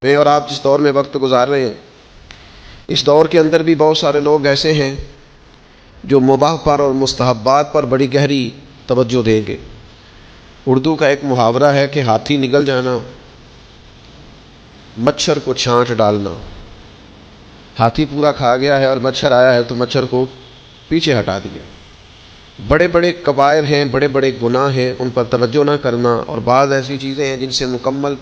میں اور آپ جس دور میں وقت گزار رہے ہیں، اس دور کے اندر بھی بہت سارے لوگ ایسے ہیں جو مباح پر اور مستحبات پر بڑی گہری توجہ دیں گے۔ اردو کا ایک محاورہ ہے کہ ہاتھی نگل جانا، مچھر کو چھانٹ ڈالنا۔ ہاتھی پورا کھا گیا ہے اور مچھر آیا ہے تو مچھر کو پیچھے ہٹا دیا۔ بڑے بڑے کبائر ہیں، بڑے بڑے گناہ ہیں، ان پر توجہ نہ کرنا، اور بعض ایسی چیزیں ہیں جن سے مکمل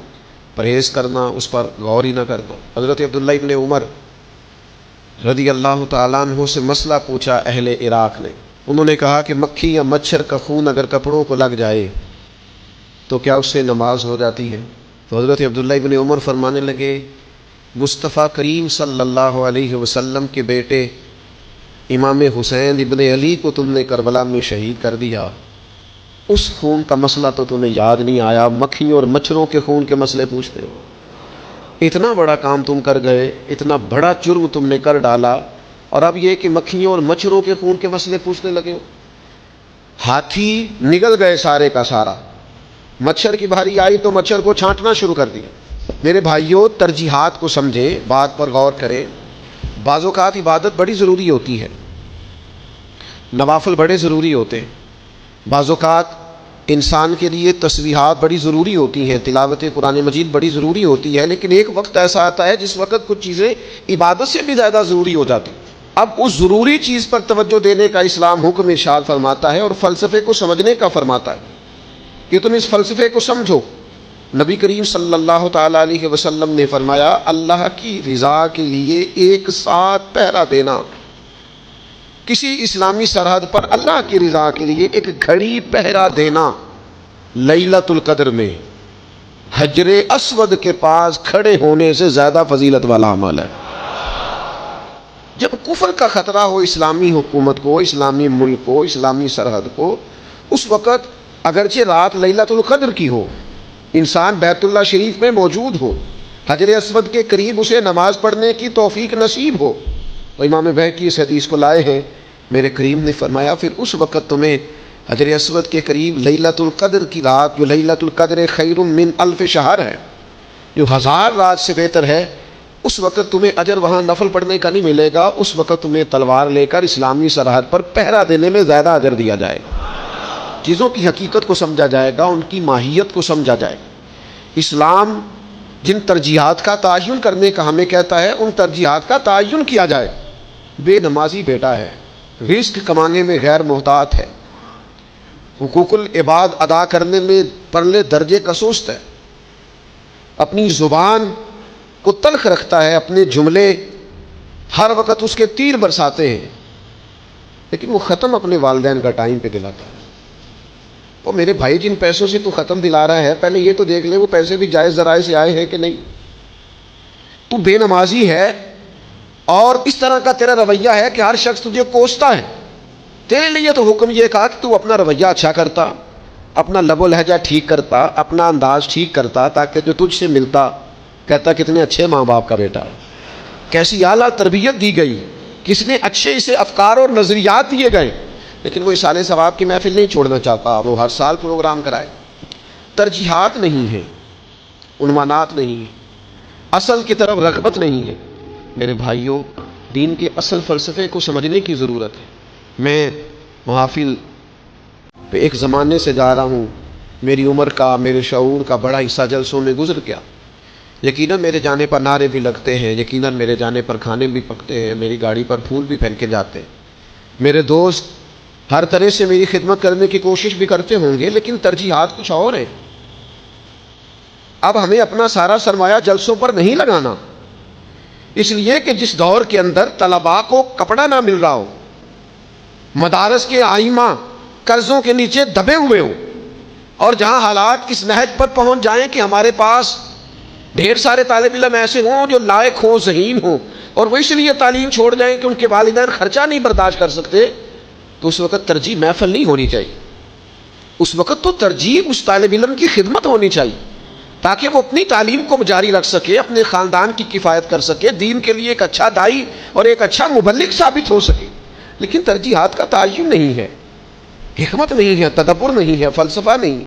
پرہیز کرنا، اس پر غور ہی نہ کرنا۔ حضرت عبداللہ ابن عمر رضی اللہ تعالیٰ عنہ سے مسئلہ پوچھا اہل عراق نے۔ انہوں نے کہا کہ مکھی یا مچھر کا خون اگر کپڑوں کو لگ جائے تو کیا اس سے نماز ہو جاتی ہے؟ تو حضرت عبداللہ ابن عمر فرمانے لگے، مصطفیٰ کریم صلی اللہ علیہ وسلم کے بیٹے امام حسین ابن علی کو تم نے کربلا میں شہید کر دیا، اس خون کا مسئلہ تو تمہیں یاد نہیں آیا، مکھیوں اور مچھروں کے خون کے مسئلے پوچھتے ہو۔ اتنا بڑا کام تم کر گئے، اتنا بڑا جرم تم نے کر ڈالا، اور اب یہ کہ مکھیوں اور مچھروں کے خون کے مسئلے پوچھنے لگے ہو۔ ہاتھی نگل گئے سارے کا سارا، مچھر کی باری آئی تو مچھر کو چھانٹنا شروع کر دیا۔ میرے بھائیوں، ترجیحات کو سمجھیں، بات پر غور کریں۔ بعض اوقات عبادت بڑی ضروری ہوتی ہے، نوافل بڑے ضروری ہوتے ہیں۔ بعض اوقات انسان کے لیے تسبیحات بڑی ضروری ہوتی ہیں، تلاوت قرآن مجید بڑی ضروری ہوتی ہے، لیکن ایک وقت ایسا آتا ہے جس وقت کچھ چیزیں عبادت سے بھی زیادہ ضروری ہو جاتی۔ اب اس ضروری چیز پر توجہ دینے کا اسلام حکم ارشاد فرماتا ہے، اور فلسفے کو سمجھنے کا فرماتا ہے کہ تم اس فلسفے کو سمجھو۔ نبی کریم صلی اللہ تعالیٰ علیہ وسلم نے فرمایا، اللہ کی رضا کے لیے ایک ساتھ پہرا دینا، کسی اسلامی سرحد پر اللہ کی رضا کے لیے ایک گھڑی پہرا دینا لیلۃ القدر میں حجر اسود کے پاس کھڑے ہونے سے زیادہ فضیلت والا عمل ہے۔ جب کفر کا خطرہ ہو اسلامی حکومت کو، اسلامی ملک کو، اسلامی سرحد کو، اس وقت اگرچہ رات لیلۃ القدر کی ہو، انسان بیت اللہ شریف میں موجود ہو، حجر اسود کے قریب اسے نماز پڑھنے کی توفیق نصیب ہو، تو امام بہقی اس حدیث کو لائے ہیں، میرے کریم نے فرمایا پھر اس وقت تمہیں حجر اسود کے قریب لیلۃ القدر کی رات، جو لیلۃ القدر خیر من الف شہر ہے، جو 1000 رات سے بہتر ہے، اس وقت تمہیں اجر وہاں نفل پڑھنے کا نہیں ملے گا، اس وقت تمہیں تلوار لے کر اسلامی سرحد پر پہرا دینے میں زیادہ اجر دیا جائے گا۔ چیزوں کی حقیقت کو سمجھا جائے گا، ان کی ماہیت کو سمجھا جائے گا۔ اسلام جن ترجیحات کا تعین کرنے کا ہمیں کہتا ہے، ان ترجیحات کا تعین کیا جائے۔ بے نمازی بیٹا ہے، رزق کمانے میں غیر محتاط ہے، حقوق العباد ادا کرنے میں پرلے درجے کا سست ہے، اپنی زبان کو تلخ رکھتا ہے، اپنے جملے ہر وقت اس کے تیر برساتے ہیں، لیکن وہ ختم اپنے والدین کا ٹائم پہ دلاتا ہے۔ وہ میرے بھائی جن پیسوں سے تو ختم دلا رہا ہے، پہلے یہ تو دیکھ لے وہ پیسے بھی جائز ذرائع سے آئے ہیں کہ نہیں۔ تو بے نمازی ہے اور اس طرح کا تیرا رویہ ہے کہ ہر شخص تجھے کوستا ہے۔ تیرے لیے تو حکم یہ کہا کہ تو اپنا رویہ اچھا کرتا، اپنا لب و لہجہ ٹھیک کرتا، اپنا انداز ٹھیک کرتا، تاکہ جو تجھ سے ملتا کہتا کتنے اچھے ماں باپ کا بیٹا ہے، کیسی اعلیٰ تربیت دی گئی، کس نے اچھے اسے افکار اور نظریات دیے گئے۔ لیکن وہ اصالہ ثواب کی محفل نہیں چھوڑنا چاہتا، وہ ہر سال پروگرام کرائے۔ ترجیحات نہیں ہیں، عنوانات نہیں ہیں، اصل کی طرف رغبت نہیں ہے۔ میرے بھائیوں، دین کے اصل فلسفے کو سمجھنے کی ضرورت ہے۔ میں محافل پہ ایک زمانے سے جا رہا ہوں، میری عمر کا، میرے شعور کا بڑا حصہ جلسوں میں گزر گیا۔ یقیناً میرے جانے پر نعرے بھی لگتے ہیں، یقیناً میرے جانے پر کھانے بھی پکتے ہیں، میری گاڑی پر پھول بھی پھینکے جاتے ہیں، میرے دوست ہر طرح سے میری خدمت کرنے کی کوشش بھی کرتے ہوں گے، لیکن ترجیحات کچھ اور ہیں۔ اب ہمیں اپنا سارا سرمایہ جلسوں پر نہیں لگانا، اس لیے کہ جس دور کے اندر طلباء کو کپڑا نہ مل رہا ہو، مدارس کے آئمہ قرضوں کے نیچے دبے ہوئے ہوں، اور جہاں حالات اس نہج پر پہنچ جائیں کہ ہمارے پاس ڈھیر سارے طالب علم ایسے ہوں جو لائق ہوں، ذہین ہوں، اور وہ اس لیے تعلیم چھوڑ جائیں کہ ان کے والدین خرچہ نہیں برداشت کر سکتے، تو اس وقت ترجیح محفل نہیں ہونی چاہیے۔ اس وقت تو ترجیح اس طالب علم کی خدمت ہونی چاہیے، تاکہ وہ اپنی تعلیم کو جاری رکھ سکے، اپنے خاندان کی کفایت کر سکے، دین کے لیے ایک اچھا داعی اور ایک اچھا مبلغ ثابت ہو سکے۔ لیکن ترجیحات کا تعین نہیں ہے، حکمت نہیں ہے، تدبر نہیں ہے، فلسفہ نہیں۔